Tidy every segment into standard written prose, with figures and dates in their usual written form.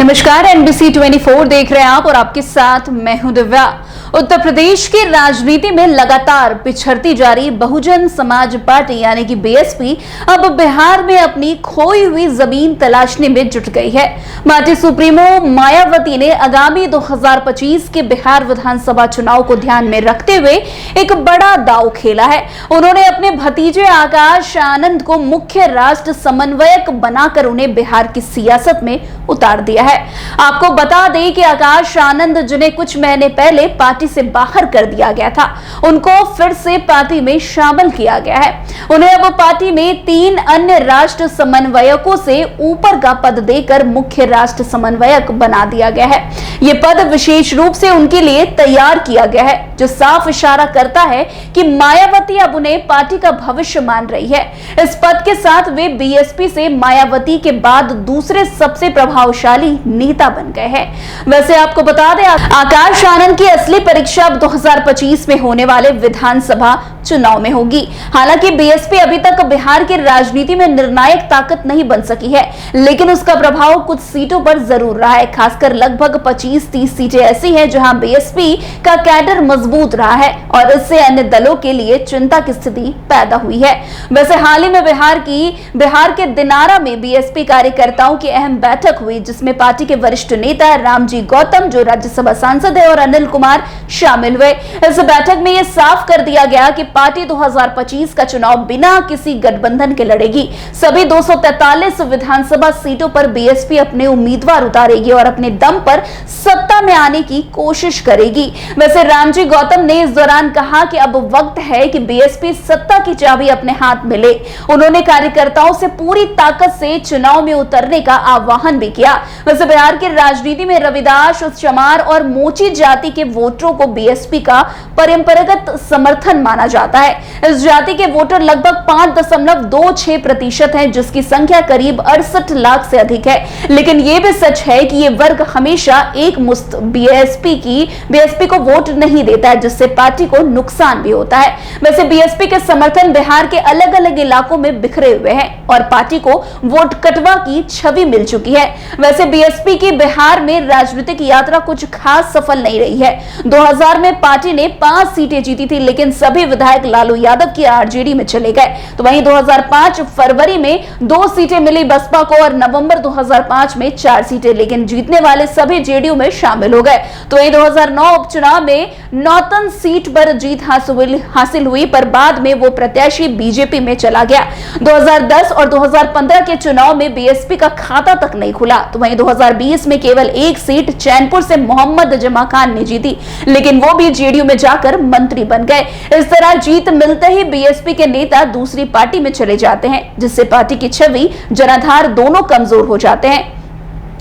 नमस्कार, NBC 24 देख रहे हैं आप और आपके साथ मैं हूं दिव्या। उत्तर प्रदेश की राजनीति में लगातार पिछड़ती जा रही बहुजन समाज पार्टी यानी कि बीएसपी अब बिहार में अपनी खोई हुई जमीन तलाशने में जुट गई है। पार्टी सुप्रीमो मायावती ने आगामी 2025 के बिहार विधानसभा चुनाव को ध्यान में रखते हुए एक बड़ा दांव खेला है। उन्होंने अपने भतीजे आकाश आनंद को मुख्य राष्ट्र समन्वयक बनाकर उन्हें बिहार की सियासत में उतार दिया है। आपको बता दें कि आकाश आनंद, जिन्हें कुछ महीने पहले पार्टी से बाहर कर दिया गया था, उनको फिर से पार्टी में शामिल किया गया है। उन्हें अब पार्टी में 3 अन्य राष्ट्र समन्वयकों से ऊपर का पद देकर मुख्य राष्ट्र समन्वयक बना दिया गया है। यह पद विशेष रूप से उनके लिए तैयार किया गया है, जो साफ इशारा करता है कि मायावती अब उन्हें पार्टी का भविष्य मान रही है। इस पद के साथ वे बीएसपी से मायावती के बाद दूसरे सबसे प्रभावशाली नेता बन गए हैं। वैसे आपको बता दें, आकाश आनंद की असली परीक्षा अब 2025 में होने वाले विधानसभा चुनाव में होगी। हालांकि बीएसपी अभी तक बिहार की राजनीति में निर्णायक ताकत नहीं बन सकी है, लेकिन उसका प्रभाव कुछ सीटों पर जरूर रहा है। खासकर लगभग 25-30 सीटें ऐसी हैं जहां बीएसपी का कैडर मजबूत रहा है और इससे अन्य दलों के लिए चिंता की स्थिति पैदा हुई है। वैसे हाल ही में बिहार के दिनारा में बीएसपी कार्यकर्ताओं की अहम बैठक हुई, जिसमें पार्टी के वरिष्ठ नेता रामजी गौतम, जो राज्यसभा सांसद है, और अनिल कुमार शामिल हुए। इस बैठक में यह साफ कर दिया गया कि पार्टी 2025 का चुनाव बिना किसी गठबंधन के लड़ेगी। सभी 243 विधानसभा सीटों पर बीएसपी अपने उम्मीदवार उतारेगी और अपने दम पर सत्ता में आने की कोशिश करेगी। वैसे रामजी गौतम ने इस दौरान कहा कि अब वक्त है कि बीएसपी सत्ता की चाबी अपने हाथ में ले। उन्होंने कार्यकर्ताओं से पूरी ताकत से चुनाव में उतरने का आह्वान भी किया। वैसे बिहार की राजनीति में रविदास, चमार और मोची जाति के वोटरों को बीएसपी का परंपरागत समर्थन माना जाता है। इस जाति के वोटर लगभग 5.26% हैं, जिसकी संख्या करीब 68 लाख से अधिक है। लेकिन यह भी सच है कि यह वर्ग हमेशा एक मुश्त बीएसपी को वोट नहीं देता है, जिससे पार्टी को नुकसान भी होता है। वैसे बीएसपी के समर्थन बिहार के अलग अलग इलाकों में बिखरे हुए हैं और पार्टी को वोट कटवा की छवि मिल चुकी है। वैसे बीएसपी की बिहार में राजनीतिक यात्रा कुछ खास सफल नहीं रही है। 2000 में पार्टी ने 5 सीटें जीती थी, लेकिन सभी विधायक लालू यादव की आरजेडी में चले गए। तो वहीं 2005 फरवरी में 2 सीटें मिली बसपा को और नवंबर 2005 में 4 सीटें, लेकिन जीतने वाले सभी जेडीयू में शामिल हो गए। तो वहीं 2009 उपचुनाव में नौतन सीट पर जीत हासिल हुई, पर बाद में वो प्रत्याशी बीजेपी में चला गया। 2010 और 2015 के चुनाव में बीएसपी का खाता तक नहीं खुला। तो वहीं 2020 में केवल 1 सीट चैनपुर से मोहम्मद जमा खान ने जीती, लेकिन वो भी जेडीयू में जाकर मंत्री बन गए। इस तरह जीत मिलते ही बीएसपी के नेता दूसरी पार्टी में चले जाते हैं, जिससे पार्टी की छवि, जनाधार दोनों कमजोर हो जाते हैं।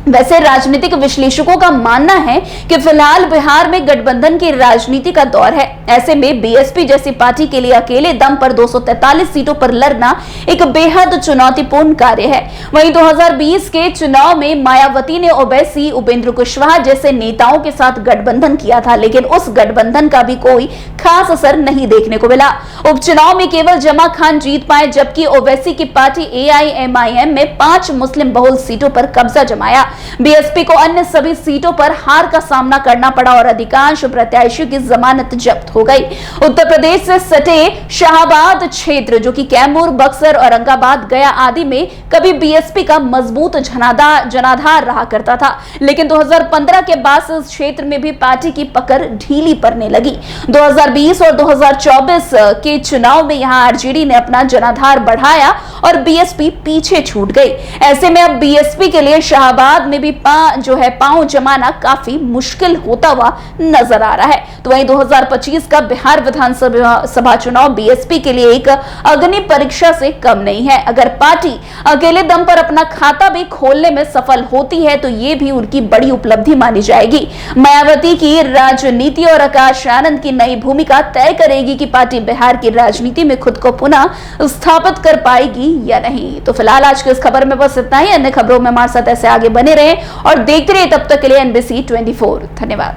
वैसे राजनीतिक विश्लेषकों का मानना है कि फिलहाल बिहार में गठबंधन की राजनीति का दौर है। ऐसे में बीएसपी जैसी पार्टी के लिए अकेले दम पर 243 सीटों पर लड़ना एक बेहद चुनौतीपूर्ण कार्य है। वहीं 2020 के चुनाव में मायावती ने ओवैसी, उपेंद्र कुशवाहा जैसे नेताओं के साथ गठबंधन किया था, लेकिन उस गठबंधन का भी कोई खास असर नहीं देखने को मिला। उपचुनाव में केवल जमा खान जीत पाए, जबकि ओवैसी की पार्टी AIMIM में 5 मुस्लिम बहुल सीटों पर कब्जा जमाया। बीएसपी को अन्य सभी सीटों पर हार का सामना करना पड़ा और अधिकांश प्रत्याशियों की जमानत जब्त हो गई। उत्तर प्रदेश से सटे शाहाबाद क्षेत्र, जो कि कैमूर, बक्सर, औरंगाबाद, गया आदि में कभी बीएसपी का मजबूत जनाधार रहा करता था, लेकिन 2015 के बाद इस क्षेत्र में भी पार्टी की पकड़ ढीली पड़ने लगी। 2020 और 2024 के चुनाव में यहां आरजेडी ने अपना जनाधार बढ़ाया और बीएसपी पीछे छूट गई। ऐसे में अब बीएसपी के लिए शाहाबाद में भी पांव जमाना काफी मुश्किल होता हुआ नजर आ रहा है। तो वहीं 2025 का बिहार विधानसभा चुनाव बीएसपी के लिए एक अग्नि परीक्षा से कम नहीं है। अगर पार्टी अकेले दम पर अपना खाता भी खोलने में सफल होती है, तो ये भी उनकी बड़ी उपलब्धि मानी जाएगी। मायावती की राजनीति और आकाश आनंद की नई भूमिका तय करेगी कि पार्टी बिहार की राजनीति में खुद को पुनः स्थापित कर पाएगी या नहीं। तो फिलहाल आज की इस खबर में बस इतना ही। अन्य खबरों में हमारे साथ ऐसे आगे बने रहे और देखते रहे। तब तक के लिए NBC 24। धन्यवाद।